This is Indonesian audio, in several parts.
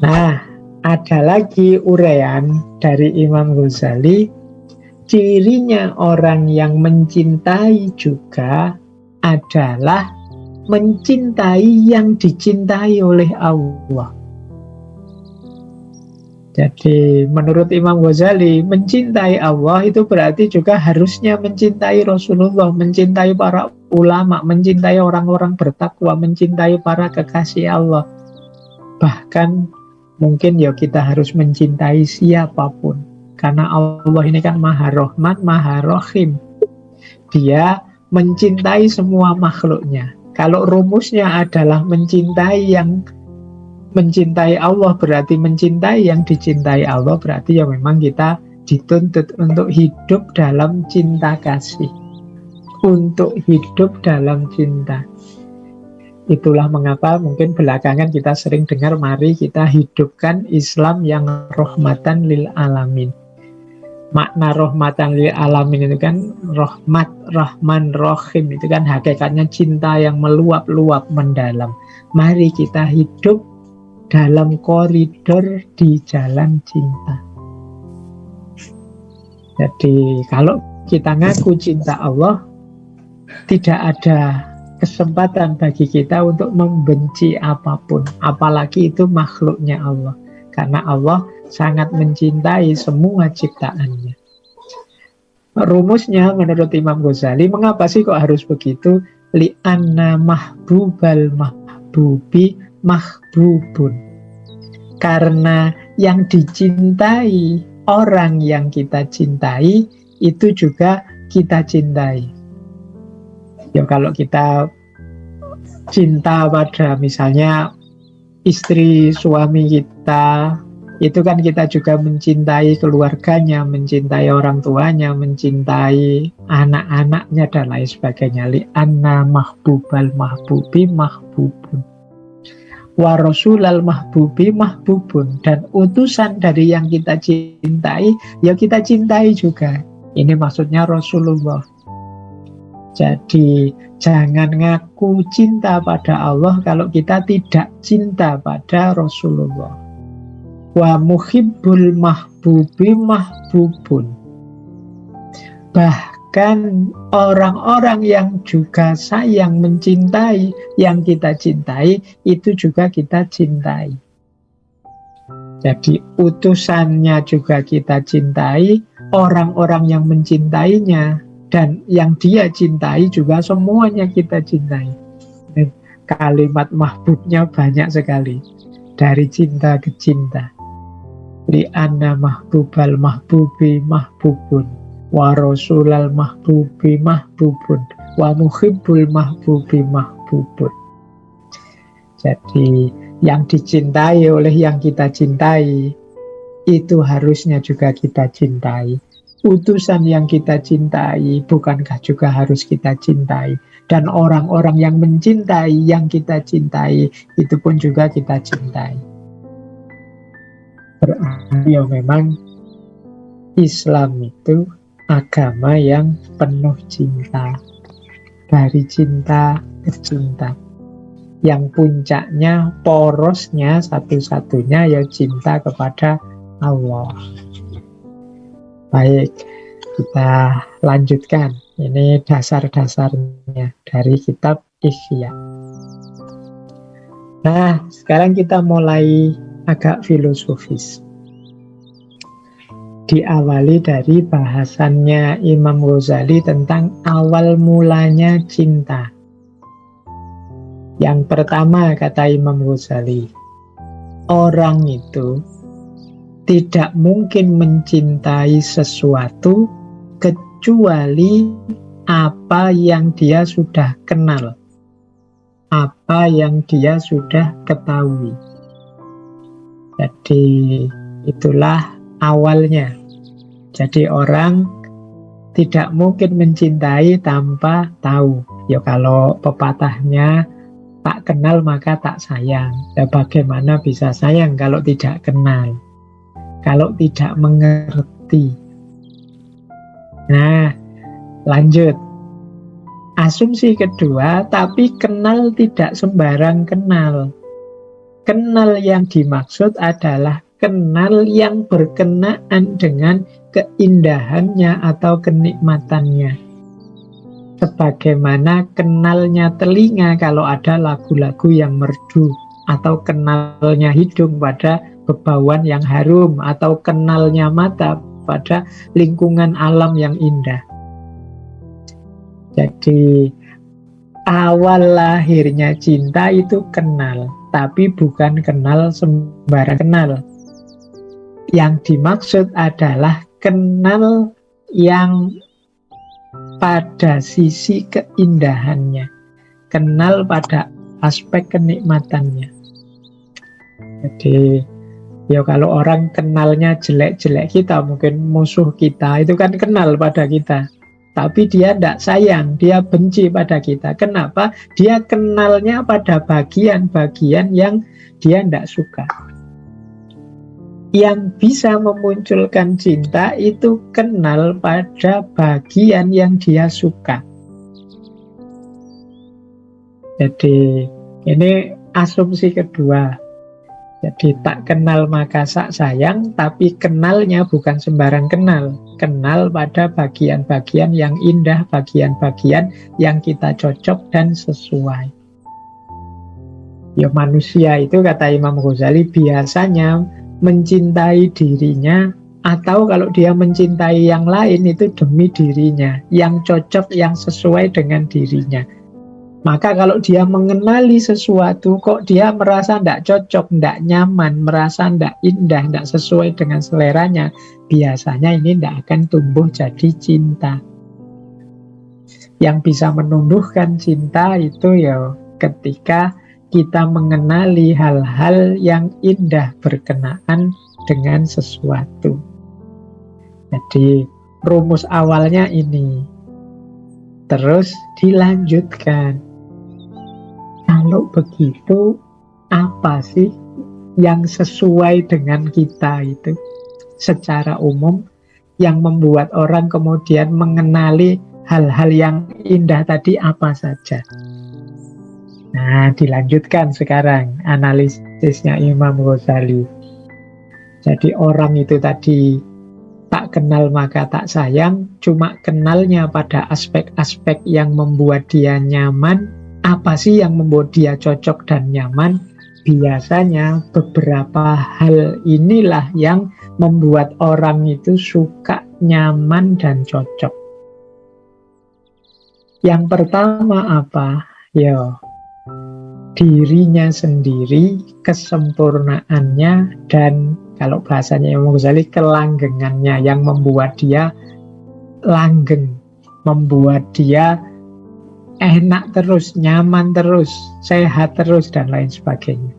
Nah, ada lagi uraian dari Imam Ghazali, cirinya orang yang mencintai juga adalah mencintai yang dicintai oleh Allah. Jadi menurut Imam Ghazali, mencintai Allah itu berarti juga harusnya mencintai Rasulullah, mencintai para ulama, mencintai orang-orang bertakwa, mencintai para kekasih Allah. Bahkan mungkin ya kita harus mencintai siapapun. Karena Allah ini kan Maha Rahman, Maha Rahim. Dia mencintai semua makhluknya. Kalau rumusnya adalah mencintai Allah berarti mencintai yang dicintai Allah, berarti ya memang kita dituntut untuk hidup dalam cinta kasih, untuk hidup dalam cinta. Itulah mengapa mungkin belakangan kita sering dengar, mari kita hidupkan Islam yang rahmatan lil alamin. Makna rahmatan lil alamin itu kan rahmat, rahman, rahim, itu kan hakikatnya cinta yang meluap-luap mendalam. Mari kita hidup dalam koridor di jalan cinta. Jadi kalau kita ngaku cinta Allah, tidak ada kesempatan bagi kita untuk membenci apapun, apalagi itu makhluknya Allah. Karena Allah sangat mencintai semua ciptaannya. Rumusnya menurut Imam Ghazali, mengapa sih kok harus begitu? Li'anna mahbubal mahbubi mahbubun. Karena yang dicintai orang yang kita cintai itu juga kita cintai. Ya kalau kita cinta pada misalnya istri suami kita, itu kan kita juga mencintai keluarganya, mencintai orang tuanya, mencintai anak-anaknya dan lain sebagainya. Li'anna mahbubal mahbubi mahbubun. Wa rasulal mahbubi mahbubun. Dan utusan dari yang kita cintai, ya kita cintai juga. Ini maksudnya Rasulullah. Jadi jangan ngaku cinta pada Allah kalau kita tidak cinta pada Rasulullah. Wa muhibbul mahbubi mahbubun. Bahkan orang-orang yang juga sayang mencintai yang kita cintai, itu juga kita cintai. Jadi utusannya juga kita cintai, orang-orang yang mencintainya dan yang dia cintai juga semuanya kita cintai. Dan kalimat mahbubnya banyak sekali, dari cinta ke cinta. Li'anna mahbubal mahbubi mahbubun, wa rasulal mahbubi mahbubun, wa muhibbul mahbubi mahbubun. Jadi yang dicintai oleh yang kita cintai, itu harusnya juga kita cintai. Utusan yang kita cintai, bukankah juga harus kita cintai? Dan orang-orang yang mencintai yang kita cintai, itu pun juga kita cintai. Berarti ya memang Islam itu agama yang penuh cinta. Dari cinta ke cinta. Yang puncaknya, porosnya satu-satunya ya cinta kepada Allah. Baik, kita lanjutkan. Ini dasar-dasarnya dari kitab Ihya. Nah, sekarang kita mulai agak filosofis. Diawali dari bahasannya Imam Ghazali tentang awal mulanya cinta. Yang pertama kata Imam Ghazali, orang itu tidak mungkin mencintai sesuatu kecuali apa yang dia sudah kenal, apa yang dia sudah ketahui. Jadi itulah awalnya. Jadi orang tidak mungkin mencintai tanpa tahu. Ya kalau pepatahnya tak kenal maka tak sayang. Ya bagaimana bisa sayang kalau tidak kenal? Kalau tidak mengerti. Nah, lanjut. Asumsi kedua, tapi kenal tidak sembarang kenal. kenal yang dimaksud adalah kenal yang berkenaan dengan keindahannya atau kenikmatannya. Sebagaimana kenalnya telinga kalau ada lagu-lagu yang merdu, atau kenalnya hidung pada bebauan yang harum, atau kenalnya mata pada lingkungan alam yang indah. Jadi awal lahirnya cinta itu kenal, tapi bukan kenal sembarang kenal. Yang dimaksud adalah kenal yang pada sisi keindahannya, kenal pada aspek kenikmatannya. Jadi ya kalau orang kenalnya jelek-jelek kita, mungkin musuh kita, itu kan kenal pada kita, tapi dia tidak sayang, dia benci pada kita. Kenapa? Dia kenalnya pada bagian-bagian yang dia tidak suka. Yang bisa memunculkan cinta itu kenal pada bagian yang dia suka. Jadi ini asumsi kedua. Jadi tak kenal maka sak sayang, tapi kenalnya bukan sembarang kenal. Kenal pada bagian-bagian yang indah, bagian-bagian yang kita cocok dan sesuai. Ya manusia itu, kata Imam Ghazali, biasanya mencintai dirinya, atau kalau dia mencintai yang lain itu demi dirinya, yang cocok, yang sesuai dengan dirinya. Maka kalau dia mengenali sesuatu kok dia merasa tidak cocok, tidak nyaman, merasa tidak indah, tidak sesuai dengan seleranya, biasanya ini tidak akan tumbuh jadi cinta. Yang bisa menumbuhkan cinta itu ya ketika kita mengenali hal-hal yang indah berkenaan dengan sesuatu. Jadi rumus awalnya ini. Terus dilanjutkan. Kalau begitu, apa sih yang sesuai dengan kita itu? Secara umum, yang membuat orang kemudian mengenali hal-hal yang indah tadi apa saja? Nah, dilanjutkan sekarang analisisnya Imam Ghazali. Jadi orang itu tadi tak kenal maka tak sayang, cuma kenalnya pada aspek-aspek yang membuat dia nyaman. Apa sih yang membuat dia cocok dan nyaman? Biasanya beberapa hal inilah yang membuat orang itu suka, nyaman, dan cocok. Yang pertama apa? Ya, dirinya sendiri, kesempurnaannya, dan kalau bahasanya Imam Ghazali, kelanggengannya yang membuat dia langgeng, membuat dia enak terus, nyaman terus, sehat terus, dan lain sebagainya.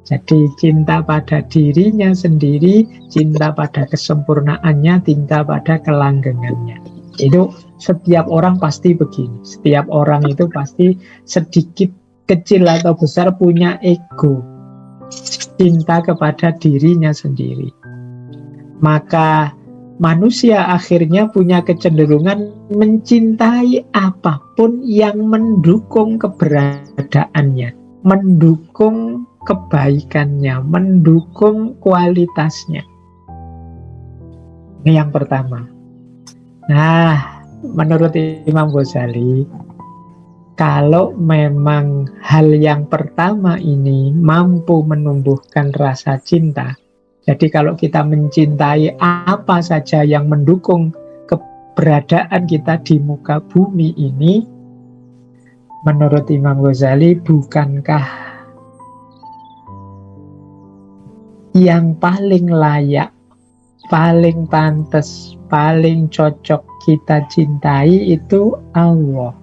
Jadi cinta pada dirinya sendiri, cinta pada kesempurnaannya, cinta pada kelanggengannya. Itu setiap orang pasti begini. Setiap orang itu pasti sedikit kecil atau besar punya ego, cinta kepada dirinya sendiri. Maka manusia akhirnya punya kecenderungan mencintai apapun yang mendukung keberadaannya, mendukung kebaikannya, mendukung kualitasnya. Ini yang pertama. Nah, menurut Imam Ghazali, kalau memang hal yang pertama ini mampu menumbuhkan rasa cinta, jadi kalau kita mencintai apa saja yang mendukung keberadaan kita di muka bumi ini, menurut Imam Ghazali, bukankah yang paling layak, paling pantas, paling cocok kita cintai itu Allah?